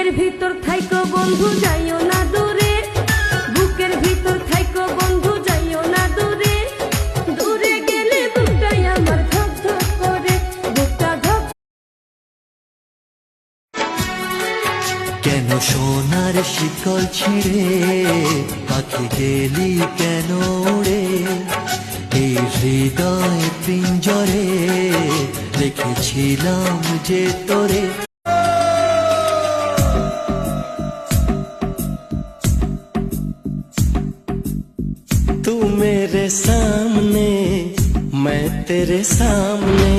বুকের ভিতর থাইকো বন্ধু যাইও না দূরে, বুকের ভিতর থাইকো বন্ধু যাইও না দূরে, দূরে গেলে বুকটাই আমার ধক ধক করে, বুকটা ধক। কেন সোনার শিকল ছিঁড়ে পাখি গেলি কেন উড়ে, এই হৃদয় পিঞ্জরে রেখেছিলাম যে তোরে। तू मेरे सामने मैं तेरे सामने,